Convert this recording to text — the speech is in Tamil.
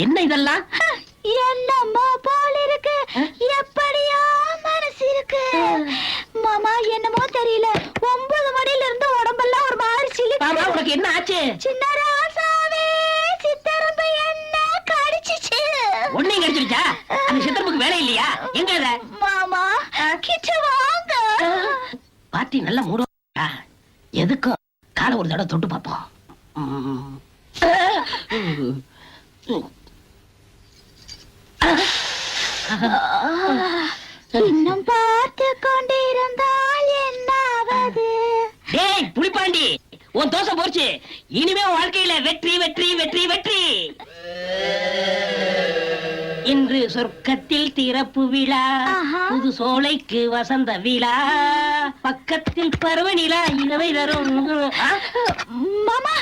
என்ன இதெல்லாம்? என்னம்மா போல இருக்கு, எப்படியா மனசு இருக்கு மாமா. என்னமோ தெரியல, 9 மணில இருந்து உடம்பெல்லாம் ஒரு மாதிரி சிலிக்கு. மாமா உனக்கு என்ன ஆச்சு? சின்ன ராசாவே, சித்தரம்பு என்ன கடிச்சிச்சு. ஒன்னையும் கடிச்சிருச்சா? அந்த சித்தரம்புக்கு வேலை இல்லையா? எங்க அத? மாமா கிட்ட வாங்க. பாட்டி நல்ல மூடு. எதுக்கும் காலை ஒரு தடவை தொட்டு பார்ப்போம். இன்னும் பார்த்து கொண்டிருந்தால் என்னாவது? டேய் புலிப்பாண்டி, உன் தோசை போச்சு. இனிமே உன் வாழ்க்கையில வெற்றி வெற்றி வெற்றி வெற்றி. இன்று சொர்க்கத்தில் திறப்பு விழா, புது சோலைக்கு வசந்த விழா, பக்கத்தில் பருவநிலா இனவை தரும். மாமா